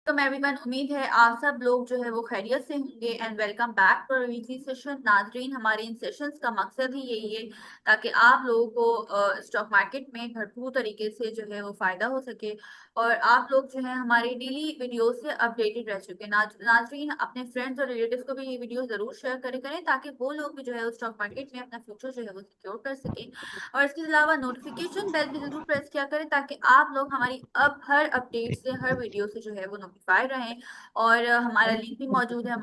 तो एवरीवन, उम्मीद है आप सब लोग जो है वो खैरियत से होंगे and welcome back to weekly session. नाजरीन, हमारे इन सेशंस का मकसद ही यही है ताकि आप लोगों को स्टॉक मार्केट में भरपूर तरीके से जो है वो फायदा हो सके और आप लोग जो है हमारी डेली वीडियो से अपडेटेड रह चुके। नाजरीन, अपने फ्रेंड्स और रिलेटिव्स को भी ये वीडियो जरूर शेयर करें ताकि वो लोग भी जो है स्टॉक मार्केट में अपना फ्यूचर जो है वो सिक्योर कर सकें। और इसके अलावा नोटिफिकेशन बेल भी जरूर प्रेस किया करें ताकि आप लोग हमारी अब हर अपडेट से हर वीडियो से जो है वो नोटिफाइड रहें। और हमारा लिंक भी मौजूद है।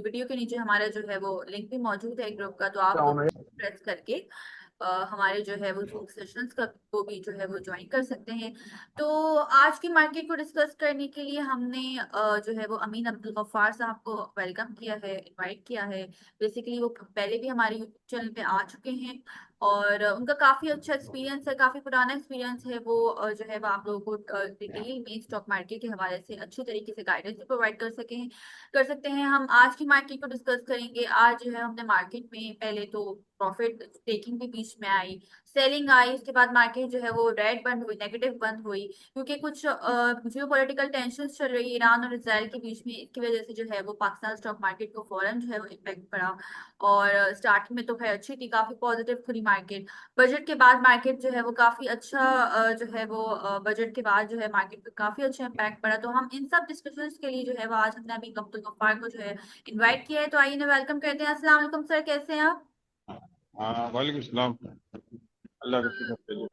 वीडियो के नीचे हमारा जो है वो लिंक भी मौजूद है ग्रुप का, तो आप लोग प्रेस करके हमारे जो है वो जूम सेशंस का को भी जो है वो ज्वाइन कर सकते हैं। तो आज की मार्केट को डिस्कस करने के लिए हमने जो है वो अमीन अब्दुल गफ्फार साहब को वेलकम किया है, इनवाइट किया है। बेसिकली वो पहले भी हमारे यूट्यूब चैनल पे आ चुके हैं और उनका काफी अच्छा एक्सपीरियंस है, काफी पुराना एक्सपीरियंस है। वो जो है वो आप लोगों को डिटेल में स्टॉक मार्केट के हवाले से अच्छी तरीके से गाइडेंस भी प्रोवाइड कर सकते हैं। हम आज की मार्केट को डिस्कस करेंगे। आज जो है हमने मार्केट में पहले तो प्रॉफिट टेकिंग भी बीच में आई, सेलिंग आई, उसके बाद मार्केट जो है वो रेड बंद हुई, नेगेटिव बंद हुई, क्योंकि कुछ जियो पॉलिटिकल टेंशन चल रही है ईरान और इसराइल के बीच में। इसकी वजह से जो है वो पाकिस्तान स्टॉक मार्केट को फौरन जो है वो इम्पैक्ट पड़ा। और स्टार्टिंग में तो खैर अच्छी थी, काफी पॉजिटिव खुली मार्केट। बजट के बाद मार्केट जो है वो काफी अच्छा जो है वो बजट के बाद जो है मार्केट पे काफी अच्छा इम्पैक्ट पड़ा। तो हम इन सब डिस्कशंस के लिए जो है वो आज हमने अभी अब्दुल गफ्फार को जो है इनवाइट किया है। तो आइए ना वेलकम करते हैं। अस्सलाम वालेकुम सर, कैसे हैं आप? हाँ, वालेकुम सलाम। अल्लाह का शुक्र है।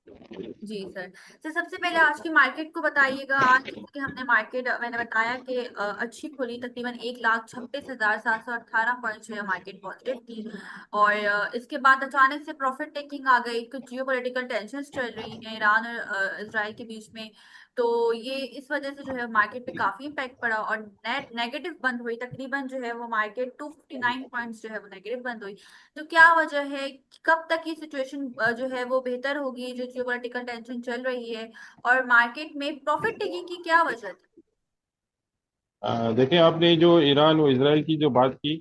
जी सर। तो सबसे पहले आज की मार्केट को बताइएगा। आज जैसे कि हमने मार्केट, मैंने बताया कि अच्छी खुली, तकरीबन 1,26,718 पॉइंट जो है मार्केट पॉजिटिव थी। और इसके बाद अचानक से प्रॉफिट टेकिंग आ गई। कुछ जियो पॉलिटिकल टेंशन चल रही है ईरान और इसराइल के बीच में। तो ये इस वजह से जो है मार्केट पे काफी इम्पैक्ट पड़ा और नेट नेगेटिव बंद हुई। तकरीबन जो है वो मार्केट 259 पॉइंट्स जो है वो नेगेटिव बंद हुई। तो क्या वजह है, कब तक ये सिचुएशन जो है वो बेहतर होगी, जो जियोपॉलिटिकल टेंशन चल रही है, और मार्केट में प्रॉफिट टेकिंग की क्या वजह थी? देखें, आपने जो ईरान और इसराइल की जो बात की,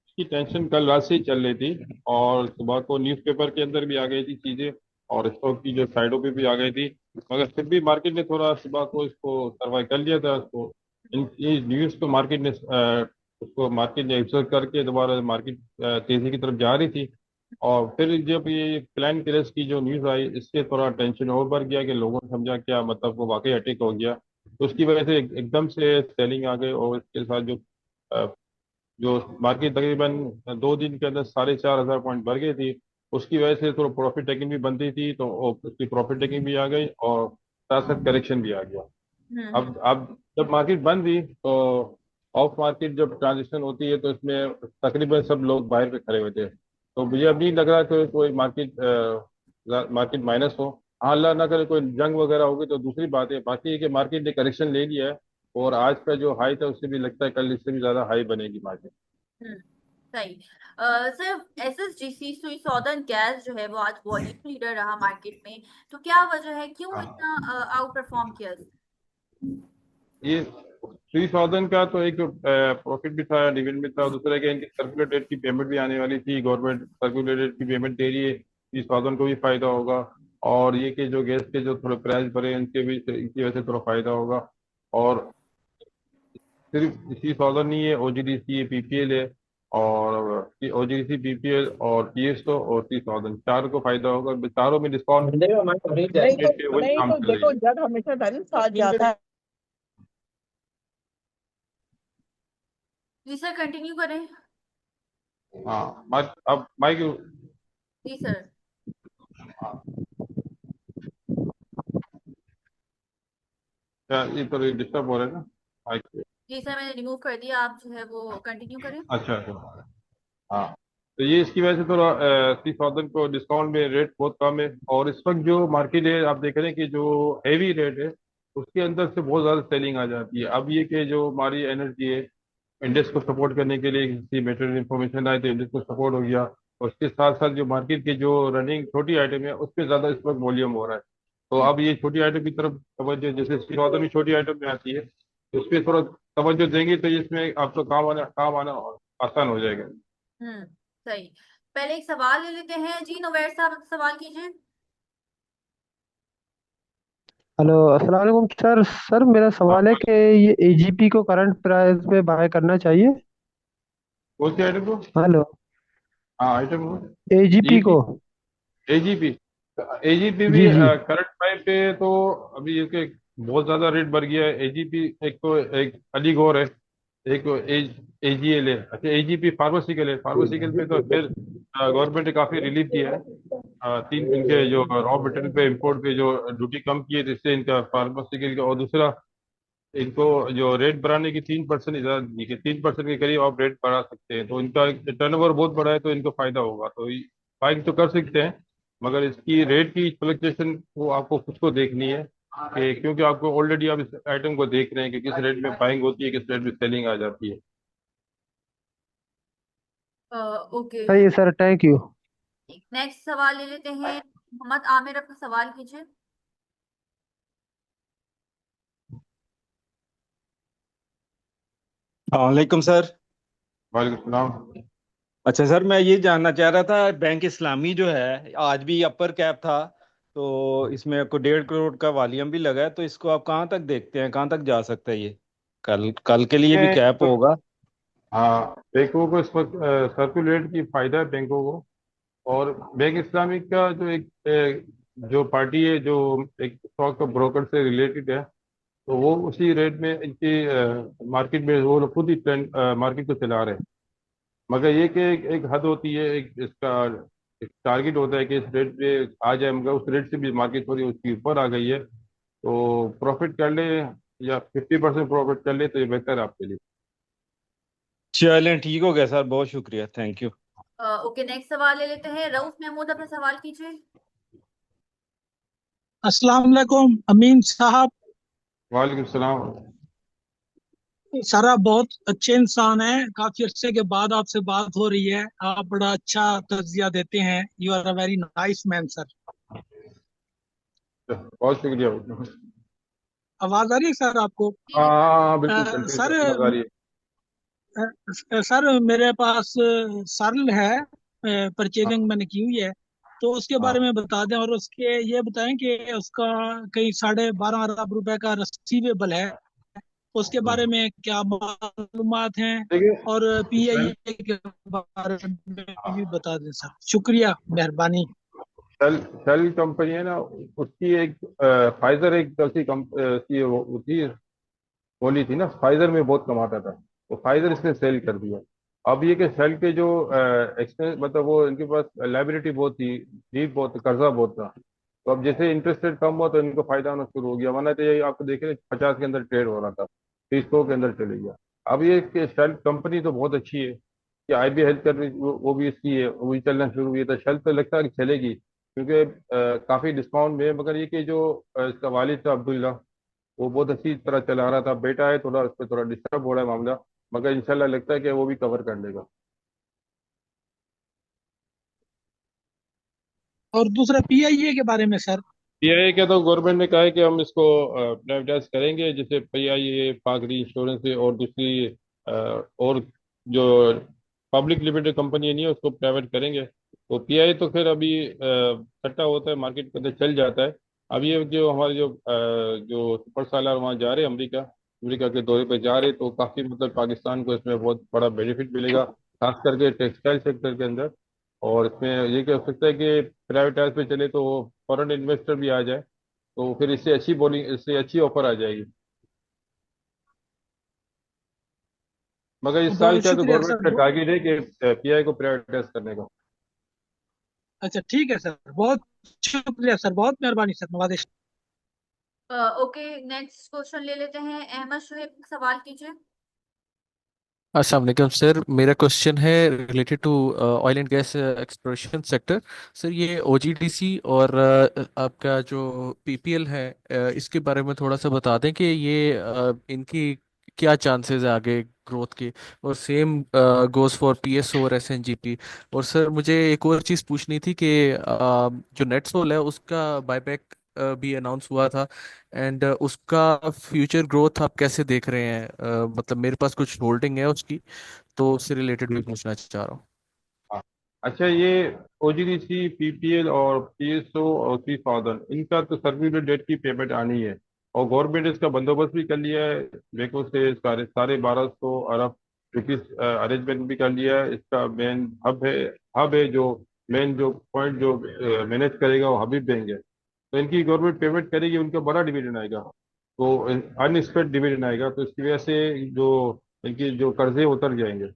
उसकी टेंशन कल रात से ही चल रही थी और सुबह को न्यूज़पेपर के अंदर भी आ गई थी चीज़ें और स्टॉक की जो साइडों पे भी आ गई थी। मगर फिर भी मार्केट ने थोड़ा सुबह को इसको सर्वाइव कर लिया था। उसको ये न्यूज़ को मार्केट ने उसको मार्केट ने एब्जॉर्व करके दोबारा मार्केट तेजी की तरफ जा रही थी। और फिर जब ये प्लान क्रैश की जो न्यूज़ आई, इससे थोड़ा टेंशन और बढ़ गया कि लोगों ने समझा क्या मतलब वो वाकई अटैक हो गया। तो उसकी वजह से एकदम से सेलिंग आ गई और इसके साथ अ, जो मार्केट तकरीबन 2 दिन के अंदर 4,500 पॉइंट बढ़ गई थी। उसकी वजह से थोड़ा प्रॉफिट टेकिंग भी बनती थी, तो उसकी प्रॉफिट टेकिंग भी आ गई और साथ साथ करेक्शन भी आ गया। हम्म। अब जब मार्केट बंद थी तो ऑफ मार्केट जब ट्रांजेक्शन होती है तो इसमें तकरीबन सब लोग बाहर पे खड़े हुए थे। तो मुझे अब नहीं लग रहा कि कोई मार्केट माइनस हो। हाँ, अल्लाह ना करे कोई जंग वगैरह होगी तो दूसरी बात है। बाकी है कि मार्केट ने करेक्शन ले लिया है और आज का जो हाई था उससे भी लगता है कल इससे भी ज्यादा हाई बनेगी मार्केट। हम्म। सही। सर, एसएसजीसी सुई सौदर्न गैस जो है वो आज वॉल्यूम लीडर रहा मार्केट में। तो क्या वजह है, क्यों हाँ, इतना आउट परफॉर्म किया? ये 3,000 का तो एक प्रॉफिट भी था, डिविडेंड भी था। दूसरा कि इनकी सर्कुलर डेट की पेमेंट भी आने वाली थी, गवर्नमेंट सर्कुलर डेट की पेमेंट दे रही है, 30,000 को भी फायदा होगा। और ये कि जो गैस के जो थोड़े प्राइस बढ़े इनके भी इनकी वजह से थोड़ा फायदा होगा। और सिर्फ इसी 30,000 नहीं है, ओजीडीसी है, पीपीएल है और ओजीडीसी, पीपीएल और पीएसओ और 30,000 चार को फायदा होगा। चारों में डिस्काउंट नहीं पे वही नहीं काम तो कर रही देखो, है। जग हमेशा बैलेंस आ जाता है। जी सर, कंटिन्यू करें। हाँ, अब माइक। जी सर। क्या ये तो डिस्टर्ब हो रहा है ना माइक पे? जी सर, मैंने रिमूव कर दिया, आप जो है वो कंटिन्यू करें। अच्छा अच्छा। हाँ, तो ये इसकी वजह से थोड़ा 30,000 को डिस्काउंट में रेट बहुत कम है। और इस वक्त जो मार्केट है आप देख रहे हैं कि जो हैवी रेट है उसके अंदर से बहुत ज़्यादा सेलिंग आ जाती है। अब ये कि जो हमारी एनर्जी है, इंडेक्स को सपोर्ट करने के लिए किसी मेटेरियल इन्फॉर्मेशन आए तो इंडेक्स को सपोर्ट हो गया। और उसके साथ साथ जो मार्केट की जो रनिंग छोटी आइटम है उस पर ज़्यादा इस वक्त वॉल्यूम हो रहा है। तो हम्म। अब ये छोटी आइटम की तरफ तवज्जो, जैसे 30,000 भी छोटी आइटम में आती है, तो उस पर थोड़ा तवज्जो देंगे तो इसमें आपको काम आना आसान हो जाएगा। हम्म। सही। पहले एक सवाल ले लेते हैं। जी नोवेर साहब, सवाल कीजिए। हेलो, अस्सलाम वालेकुम सर। सर मेरा सवाल है कि ये एजीपी को करंट प्राइस में बाय करना चाहिए। कौन सी आइटम को? हेलो। हाँ, आइटम को। AGP EP. को। एजीपी। एजीपी भी जी जी। करंट प्राइस पे तो अभी इसके बहुत ज्यादा रेट बढ़ गया है। एजीपी एक तो एक अलीगोर है, एक तो एजीएल है। अच्छा, एजीपी फार्मासिकल है। फार्मासिकल पे तो फिर गवर्नमेंट ने काफी रिलीफ दिया है। तीन इनके जो रॉ मटेरियल पे इंपोर्ट पे जो ड्यूटी कम की है, जिससे इनका फार्मासिकल का। और दूसरा, इनको जो रेट बढ़ाने की 3% इजाजत दी कि 3% के करीब आप रेट बढ़ा सकते हैं, तो इनका टर्नओवर बहुत बड़ा है, तो इनको फायदा होगा। तो बाइंग तो कर सकते हैं, मगर इसकी रेट की फ्लक्चुएशन वो आपको खुद को देखनी है कि, क्योंकि आपको ऑलरेडी आप इस आइटम को देख रहे हैं कि किस रेट में बाइंग होती है, किस रेट में सेलिंग आ जाती है। ओके, सही है सर, थैंक यू। नेक्स्ट सवाल ले लेते हैं। मोहम्मद आमिर, अपना सवाल कीजिए। वालेकुम सर। वालेकुम सलाम। अच्छा सर, मैं ये जानना चाह रहा था, बैंक इस्लामी जो है आज भी अपर कैप था, तो इसमें को 1.5 करोड़ का वॉल्यूम भी लगा है, तो इसको आप कहाँ तक देखते हैं, कहाँ तक जा सकता है ये? कल कल के लिए भी कैप होगा? हाँ, बैंकों को इस वक्त सर्कुलेट की फायदा है बैंकों को। और बैंक इस्लामिक का जो जो पार्टी है, जो एक स्टॉक ब्रोकर से रिलेटेड है, तो वो उसी रेट में इनकी मार्केट में वो लोग खुद ही ट्रेंड मार्केट को चला रहे हैं। मगर ये कि एक हद होती है, एक इसका एक टारगेट होता है कि इस रेट पे आ जाए, मगर उस रेट से भी मार्केट थोड़ी उसकी ऊपर आ गई है, तो प्रॉफिट कर ले या 50% प्रॉफिट कर ले तो ये बेहतर है आपके लिए। चलें, ठीक हो गया सर, बहुत शुक्रिया, थैंक यू। ओके, नेक्स्ट सवाल ले लेते हैं। रऊफ महमूद, अपना सवाल कीजिए। अस्सलाम वालेकुम अमीन साहब। वालेकुम सलाम। सर आप बहुत अच्छे इंसान हैं, काफी अरसे के बाद आपसे बात हो रही है। आप बड़ा अच्छा तज्जिया देते हैं। You are a very nice man sir. बहुत शुक्रिया। आवाज आ रही है सर आपको? जी हाँ जी। हाँ हाँ, बिल्कुल कंटिन्यू सर, कर, आवाज आ रही है। सर मेरे पास सरल है, परचेजिंग मैंने की हुई है, तो उसके बारे हाँ में बता दें। और उसके ये बताएं कि उसका कहीं 12.5 अरब रुपए का रसीवेबल है, उसके हाँ। बारे में क्या मालूमात हैं? देखिए, और सेल पीआईए के बारे में भी बता दें सर, शुक्रिया, मेहरबानी। सेल सेल कंपनी है ना, उसकी एक फाइजर एक ऐसी की वो थी, बोली थी ना, फाइजर में बहुत कमाता था, तो फाइजर इसने सेल कर दिया। अब ये कि सेल के जो एक्सपेंस, मतलब वो इनके पास लाइबिलिटी बहुत थी, डीप बहुत, कर्जा बहुत था। तो अब जैसे इंटरेस्ट रेट कम हुआ तो इनको फायदा होना शुरू हो गया, वरना तो ये आपको देखे 50 के अंदर ट्रेड हो रहा था, 30 के अंदर चले गया। अब ये सेल कंपनी तो बहुत अच्छी है कि आईबी हेल्थ कर, वो भी इसकी है, वो भी चलना शुरू हुई है, तो शेल्फ पे लगता है कि चलेगी, क्योंकि काफी डिस्काउंट में है। मगर ये कि जो इसका वालिद था अब्दुल्ला, वो बहुत अच्छी तरह चला रहा था। बेटा है, थोड़ा उस पर थोड़ा डिस्टर्ब हो रहा है मामला, मगर इंशाल्लाह लगता है कि वो भी कवर कर लेगा। और दूसरा पीआईए के बारे में सर। पीआईए क्या, तो गवर्नमेंट ने कहा है कि हम इसको प्राइवेटाइज करेंगे, जैसे पीआईए पाक री इंश्योरेंस है, और दूसरी और जो पब्लिक लिमिटेड कंपनी नहीं है उसको प्राइवेट करेंगे। तो पीआईए तो फिर अभी इकट्ठा होता है, मार्केट के अंदर चल जाता है। अब ये जो हमारे जो सुपर सालार वहाँ जा रहे हैं, अमेरिका अमेरिका के दौरे पे जा रहे हैं, तो काफी मतलब पाकिस्तान को इसमें बहुत बड़ा बेनिफिट मिलेगा, खास करके टेक्सटाइल सेक्टर के अंदर। और इसमें ये क्या हो सकता है कि प्राइवेटाइज पे चले तो फॉरेन इन्वेस्टर भी आ जाए, तो फिर इससे अच्छी बॉलिंग, इससे अच्छी ऑफर आ जाएगी। मगर इस साल बहुत क्या, तो शुक्रिया गवर्नमेंट सर। का टारगेट है कि पीआई को प्राइवेटाइज करने का। अच्छा ठीक है सर, बहुत शुक्रिया सर, बहुत मेहरबानी सर, नवाजिश। ओके, नेक्स्ट क्वेश्चन ले लेते हैं। अहमद शोएब, सवाल कीजिए। अस्सलाम वालेकुम सर। मेरा क्वेश्चन है related to oil and gas exploration sector. Sir ये ओजीडीसी और आपका जो पीपीएल है, इसके बारे में थोड़ा सा बता दें कि ये इनकी क्या चांसेस है आगे ग्रोथ के। और सेम गोज फॉर पीएसओ और एसएनजीपी। और सर मुझे एक और चीज़ पूछनी थी कि जो नेटसोल है उसका बायबैक भी अनाउंस हुआ था। एंड उसका फ्यूचर ग्रोथ आप कैसे देख रहे हैं? मतलब मेरे पास कुछ होल्डिंग है उसकी, तो उससे रिलेटेड भी पूछना चाह रहा हूँ। हाँ, अच्छा, ये ओजीडीसी, पीपीएल और पीएसओ और 3000, इनका तो सर्कुलर डेट की पेमेंट आनी है, और गवर्नमेंट इसका बंदोबस्त भी कर लिया है। बैंकों से साढ़े 1200 अरब रुपीज अरेंजमेंट भी कर लिया है। इसका मेन हब है जो मेन जो पॉइंट जो मैनेज करेगा वो हबीब बैंक है। तो इनकी गवर्नमेंट पेमेंट करेगी, उनका बड़ा डिविडेंड आएगा, तो अनएक्सपेक्टेड डिविडेंड आएगा, तो इसकी वजह से जो इनकी जो कर्जे उतर जाएंगे,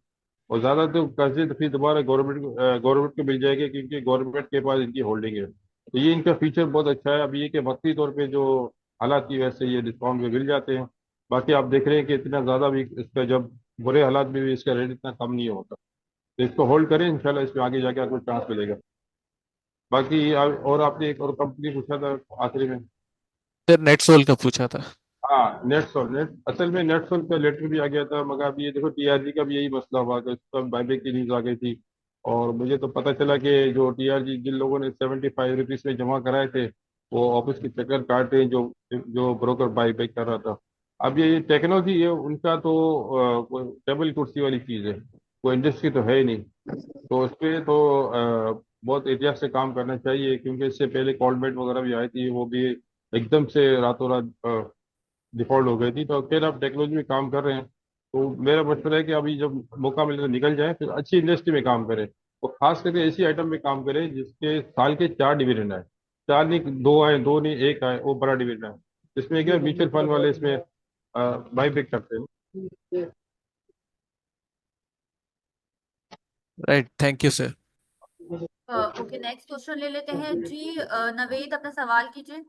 और ज्यादा तो कर्जे तो फिर दोबारा गवर्नमेंट को मिल जाएंगे, क्योंकि गवर्नमेंट के पास इनकी होल्डिंग है। तो ये इनका फीचर बहुत अच्छा है। अब ये कि वक्ती तौर पे जो हालात की वजह से ये डिस्काउंट में मिल जाते हैं। बाकी आप देख रहे हैं कि इतना ज्यादा भी इसका, जब बुरे हालात में भी इसका रेट इतना कम नहीं होता। तो इसको होल्ड करें, इंशाल्लाह इसमें आगे जाके आपको चांस मिलेगा। बाकी और आपने एक और कंपनी पूछा था आखिरी में। सर नेटसोल का पूछा था। हाँ, असल में नेटसोल का लेटर भी आ गया था, मगर अब ये देखो टीआरजी का भी यही मसला हुआ कि उसका बायबैक की न्यूज आ गई थी। और मुझे तो पता चला कि जो टीआरजी जिन लोगों ने 75 रुपीज में जमा कराए थे, वो ऑफिस के चक्कर काट रहे हैं, जो जो ब्रोकर बायबैक कर रहा था। अब ये टेक्नोलॉजी है उनका, तो कोई टेबल कुर्सी वाली चीज़ है, कोई इंडस्ट्री तो है ही नहीं। तो उस पर तो बहुत एहतियात से काम करना चाहिए, क्योंकि इससे पहले कॉलमेट वगैरह भी आई थी, वो भी एकदम से रातों रात डिफॉल्ट हो गई थी। तो फिर आप टेक्नोलॉजी में काम कर रहे हैं, तो मेरा मशवरा है कि अभी जब मौका मिले तो निकल जाए, फिर अच्छी इंडस्ट्री में काम करें, और खास करके ऐसी आइटम में काम करें जिसके साल के 4 डिविडेंड आए। चार नहीं, दो आए, दो नहीं, एक आए, वो बड़ा डिविडेंड आए। इसमें क्या, म्यूचुअल फंड वाले इसमें बाई बैक करते हैं। Right, thank you sir. Okay, next question ले लेते हैं जी। नवेद, अपना सवाल कीजिए।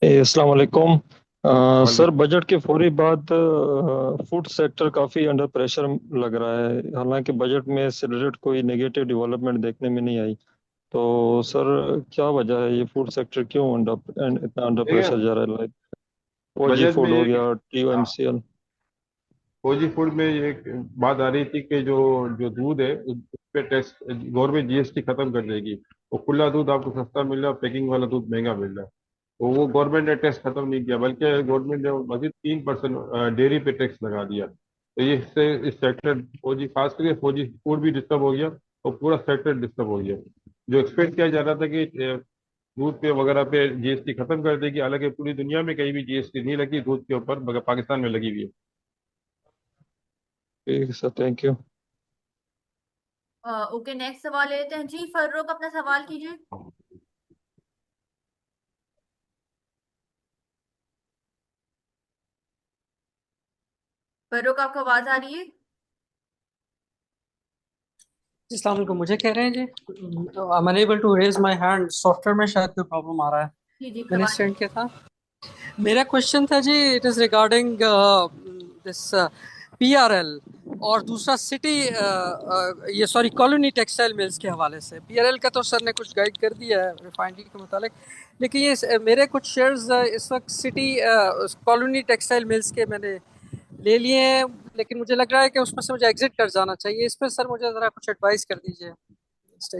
अस्सलाम वालेकुम। सर, वालेकुम। बजट के फौरी बाद फूड सेक्टर काफ़ी अंडर प्रेशर लग रहा है, हालांकि बजट में इससे रिलेटेड कोई नेगेटिव डेवलपमेंट देखने में नहीं आई। तो सर, क्या वजह है, ये फूड सेक्टर क्यों इतना अंडर देखिए, प्रेशर जा रहा है? लाइक ओजी बजट में फूड हो ये गया, टीओएमसीएल। फौजी फूड में एक बात आ रही थी कि जो जो दूध है उस पे टैक्स, गवर्नमेंट जीएसटी खत्म कर देगी। वो खुला दूध आपको सस्ता मिल रहा है, पैकिंग वाला दूध महंगा मिल रहा है। तो वो गवर्नमेंट ने टैक्स खत्म नहीं किया, बल्कि गवर्नमेंट ने मजीद 3% डेयरी पे टैक्स लगा दिया। तो ये इससे इस सेक्टर फौजी, खास करके फौजी फूड भी डिस्टर्ब हो गया, और पूरा सेक्टर डिस्टर्ब हो गया। जो एक्सपेक्ट किया जा रहा था कि दूध पे वगैरह पे जीएसटी खत्म कर देगी, हालांकि पूरी दुनिया में कहीं भी जीएसटी नहीं लगी दूध के ऊपर, मगर पाकिस्तान में लगी हुई है। ठीक है sir, thank you. Okay, next सवाल ले लेते हैं जी। फर्रुख, अपना सवाल कीजिए। फर्रुख, आपको आवाज आ रही है? अस्सलाम वालेकुम। मुझे कह रहे हैं जी, I am unable to raise my hand, software में शायद कोई प्रॉब्लम आ रहा है। जी जी, मैंने सवाल सेंड कीजिए। किया था। मेरा क्वेश्चन था जी, it is regarding this PRL, और दूसरा सिटी, ये सॉरी, कॉलोनी टेक्सटाइल मिल्स के हवाले से। पीआरएल का तो सर ने कुछ गाइड कर दिया है रिफाइनरी के मुतालिक, लेकिन ये मेरे कुछ शेयर्स इस वक्त सिटी कॉलोनी टेक्सटाइल मिल्स के मैंने ले लिए हैं, लेकिन मुझे लग रहा है कि उसमें से मुझे एग्जिट कर जाना चाहिए। इस पर सर मुझे ज़रा कुछ एडवाइस कर दीजिए।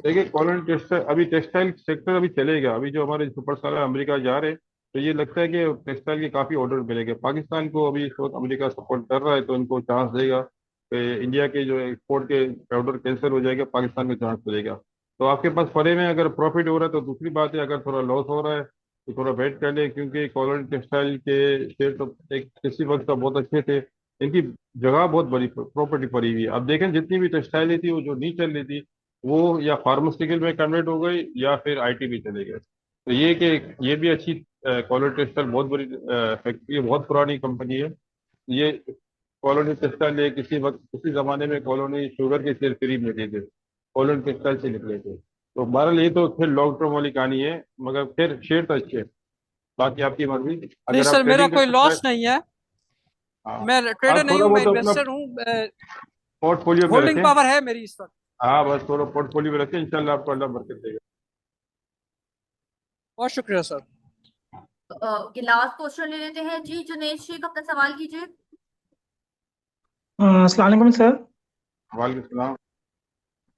देखिए, कॉलोनी टेक्सटाइल, अभी टेक्सटाइल सेक्टर अभी चलेगा। अभी जो हमारे सुपर स्टार अमेरिका जा रहे हैं, तो ये लगता है कि टेक्सटाइल के काफी ऑर्डर मिलेंगे पाकिस्तान को। अभी इस वक्त अमेरिका सपोर्ट कर रहा है, तो इनको चांस देगा कि इंडिया के जो एक्सपोर्ट के ऑर्डर कैंसिल हो जाएगा, पाकिस्तान को चांस मिलेगा। तो आपके पास फरे में अगर प्रॉफिट हो रहा है तो दूसरी बात है, अगर थोड़ा लॉस हो रहा है तो थोड़ा वेट कर ले, क्योंकि कॉलोनी टेक्सटाइल के शेयर तो एक किसी वक्त तो बहुत अच्छे थे। इनकी जगह बहुत बड़ी प्रॉपर्टी पड़ी हुई है। अब देखें, जितनी भी टेक्सटाइलें थी वो जो नहीं चल रही थी, वो या फार्मास्यूटिकल में कन्वर्ट हो गई, या फिर आईटी में चले गए। तो ये कि ये भी अच्छी कॉलोनी टेक्सटाइल बहुत बड़ी फैक्ट्री है, बहुत पुरानी कंपनी है ये। कॉलोनी टेक्सटाइल किसी वक्त, किसी जमाने में कॉलोनी शुगर के शेयर फ्री मिलते थे, कॉलोनी टेक्सटाइल से निकले थे। तो बहरहाल ये तो फिर लॉन्ग टर्म वाली कहानी है, मगर फिर शेयर तो अच्छे हैं। बाकी आपकी मर्जी, नहीं अगर आप सर, मेरा ट्रेडिंग कोई करना चाहें। लॉस नहीं है। हाँ, मैं ट्रेडर आप नहीं थोड़ा हूँ, मैं बहुत अपना इन्वेस्टर हूँ। पोर्टफोलियो में होल्डिंग रखें। पावर है मेरी इस वक्त। हाँ, बस थोड़ा पोर्टफोलियो में रखें, इंशाल्लाह आपको अल्लाह बरकत देगा। बहुत शुक्रिया सर। ओके, लास्ट क्वेश्चन ले लेते हैं जी। जुनेद शेख, अपना सवाल कीजिए। अस्सलाम वालेकुम सर। वालेकुम सलाम।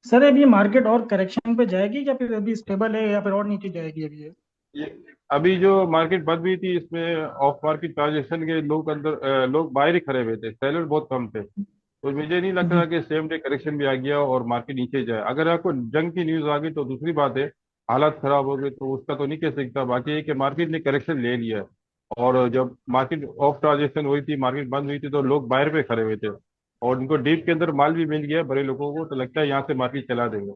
सर, अभी मार्केट और करेक्शन पे जाएगी या फिर अभी स्टेबल है या फिर और नीचे जाएगी अभी ये? ये अभी जो मार्केट बंद हुई थी, इसमें ऑफ मार्केट ट्रांजेक्शन के लोग अंदर लोग बाहर ही खड़े हुए थे, सेलर बहुत कम थे। तो मुझे नहीं लगता कि सेम डे करेक्शन भी आ गया और मार्केट नीचे जाए। अगर आपको जंग की न्यूज आ गई तो दूसरी बात है, हालात खराब हो गए तो उसका तो नहीं कह सकता। बाकी ये कि मार्केट ने करेक्शन ले लिया है, और जब मार्केट ऑफ ट्रांजेक्शन हुई थी, मार्केट बंद हुई थी, तो लोग बाहर पे खड़े हुए थे और उनको डीप के अंदर माल भी मिल गया बड़े लोगों को, तो लगता है यहाँ से मार्केट चला देंगे।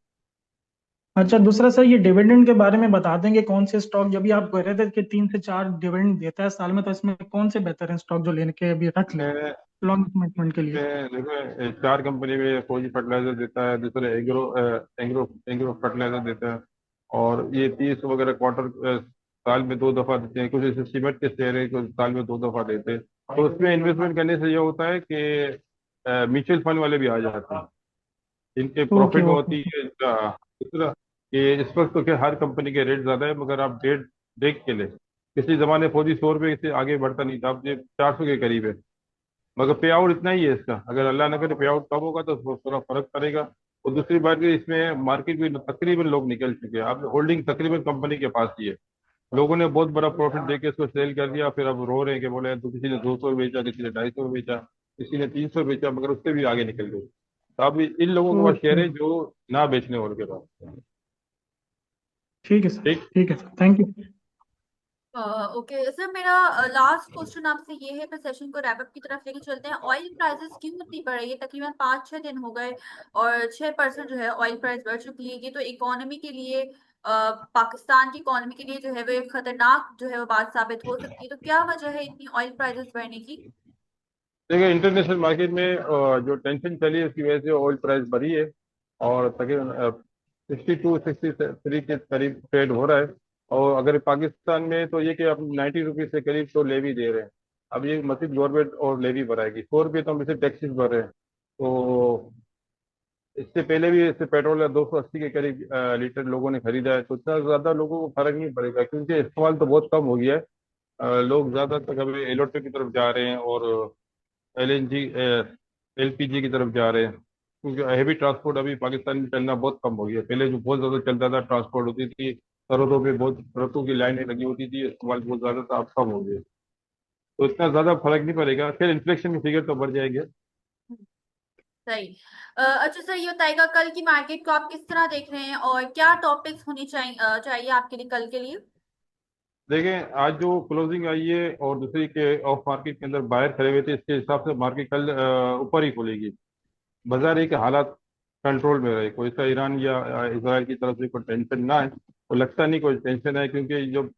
अच्छा, दूसरा सर, ये डिविडेंड के बारे में बता देंगे कौन से स्टॉक, जब भी आप कह रहे थे कि 3 से 4 डिविडेंड देता है साल में, तो इसमें कौन से बेहतर हैं स्टॉक जो लेने के अभी रख लें इसमें लॉन्ग कमिटमेंट के लिए? इसमें देखो, 4 कंपनी में फौजी फर्टिलाइजर देता है, दूसरा एग्रो एग्रो एग्रो फर्टिलाइजर देता है, और ये 30 वगैरह क्वार्टर साल में 2 दफा देते हैं। कुछ ऐसे सीमेंट के शेयर है कुछ साल में 2 दफा देते हैं। तो उसमें इन्वेस्टमेंट करने से ये होता है कि म्यूचुअल फंड वाले भी आ जाते हैं, इनके ओके प्रॉफिट में ओके। होती है इनका। दूसरा कि इस वक्त तो क्या हर कंपनी के रेट ज्यादा है, मगर आप डेट देख के ले। किसी जमाने फौजी 100 रुपये से आगे बढ़ता नहीं था, अब ये 400 के करीब है, मगर पे आउट इतना ही है इसका। अगर अल्लाह न करे पे आउट कम होगा तो थोड़ा फर्क पड़ेगा। और दूसरी बात कि इसमें मार्केट में तकरीबन लोग निकल चुके हैं, अब होल्डिंग तकरीबन कंपनी के पास ही है। लोगों ने बहुत बड़ा प्रॉफिट देके इसको सेल कर दिया, फिर अब रो रहे हैं कि बोले तो किसी ने 200 में बेचा, किसी ने 250 में बेचा, किसी ने 300 बेचा, मगर उससे भी आगे निकल गए। तो अब इन लोगों के पास शेयर ओके, है जो ना बेचने वालों के पास। ठीक है सर, ठीक। ठीक है sir, thank you. Okay sir, मेरा लास्ट क्वेश्चन आपसे ये है, फिर सेशन को रैप अप की तरफ लेके चलते हैं। ऑयल प्राइसेस क्यों इतनी बढ़ रही है? तकरीबन 5-6 दिन हो गए और 6% जो है ऑयल प्राइस बढ़ चुकी है। ये तो इकोनॉमी के लिए, पाकिस्तान की इकोनॉमी के लिए जो है वो एक खतरनाक जो है वो बात साबित हो सकती है। तो क्या वजह है इतनी ऑयल प्राइसेस बढ़ने की? देखिए, इंटरनेशनल मार्केट में जो टेंशन चली है उसकी वजह से ऑयल प्राइस बढ़ी है, और तकरीबन 62-63 के करीब ट्रेड हो रहा है। और अगर पाकिस्तान में तो ये कि अब 90 रुपीज से करीब तो लेवी दे रहे हैं। अब ये मजीद गवर्नमेंट और लेवी बढ़ाएगी। 100 रुपये तो हम इसे टैक्सेस भर रहे हैं। तो इससे पहले भी इससे पेट्रोल 280 के करीब लीटर लोगों ने खरीदा है, तो इतना ज्यादा लोगों को फर्क नहीं पड़ेगा क्योंकि इस्तेमाल तो बहुत कम हो गया है। लोग ज्यादातर अभी इलेक्ट्रिक की तरफ जा रहे हैं और LNG LPG की तरफ जा रहे हैं, क्योंकि हैवी ट्रांसपोर्ट अभी पाकिस्तान में चलना बहुत कम हो गया। पहले जो बहुत ज्यादा चलता था, ट्रांसपोर्ट होती थी, सरहदों पे बहुत ट्रकों की लाइनें लगी होती थी, इस्तेमाल बहुत ज्यादा था, अब कम हो गया। तो इतना ज्यादा फर्क नहीं पड़ेगा, फिर इन्फ्लेशन की फिगर तो बढ़ जाएगी। सही। अच्छा सर, ये बताइएगा कल की मार्केट को आप किस तरह देख रहे हैं और क्या टॉपिक्स होनी चाहिए आपके लिए कल के लिए? देखें, आज जो क्लोजिंग आई है और दूसरी के ऑफ मार्केट के अंदर बाहर खड़े हुए थे, इसके हिसाब से मार्केट कल ऊपर ही खुलेगी। बाजार एक हालात कंट्रोल में रहे, कोई सा ईरान या इसराइल की तरफ से कोई टेंशन ना है। तो लगता नहीं कोई टेंशन है, क्योंकि जब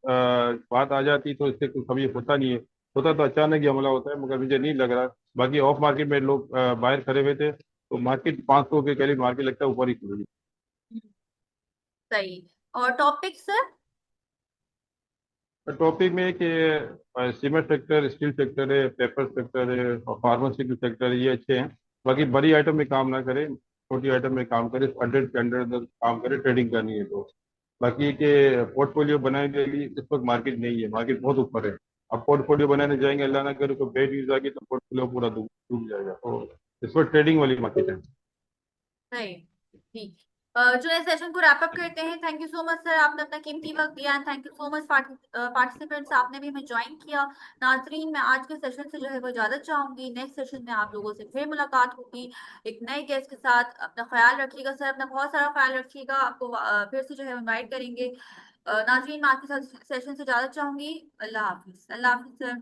बात आ जाती तो इससे कुछ कभी होता नहीं है। होता तो अचानक ही हमला होता है, मगर मुझे नहीं लग रहा। बाकी ऑफ मार्केट में लोग बाहर खड़े हुए थे, तो मार्केट 500 के करीब मार्केट लगता है ऊपर ही खुलेगी। सही। और टॉपिक सर? टॉपिक में कि सीमेंट सेक्टर, स्टील सेक्टर है, पेपर सेक्टर है और फार्मास्यूटिकल सेक्टर है, ये अच्छे हैं। बाकी बड़ी आइटम में काम ना करें, छोटी आइटम में काम करें, 100 के अंडर काम करें, ट्रेडिंग करनी है तो। बाकी के पोर्टफोलियो बनाने के लिए इस वक्त मार्केट नहीं है, मार्केट बहुत ऊपर है। अब पोर्टफोलियो बनाने जाएंगे, अल्लाह ना करे तो बेड न्यूज आ गई तो पोर्टफोलियो पूरा डूब डूब जाएगा। तो इस वक्त ट्रेडिंग वाली मार्केट है। सही। ठीक। चलिए सेशन को रैप अप करते हैं। Thank you so much sir, आपने अपना कीमती वक्त दिया and thank you so much participants, आपने भी हमें ज्वाइन किया। नाजरीन, मैं आज के सेशन से जो है वो इजाजत चाहूंगी। नेक्स्ट सेशन में आप लोगों से फिर मुलाकात होगी एक नए गेस्ट के साथ। अपना ख्याल रखिएगा सर, अपना बहुत सारा ख्याल रखिएगा। आपको फिर से जो है इनवाइट करेंगे। नाजरीन, मैं आज के सेशन से इजाजत चाहूंगी। अल्लाह हाफिज। अल्लाह हाफिज सर।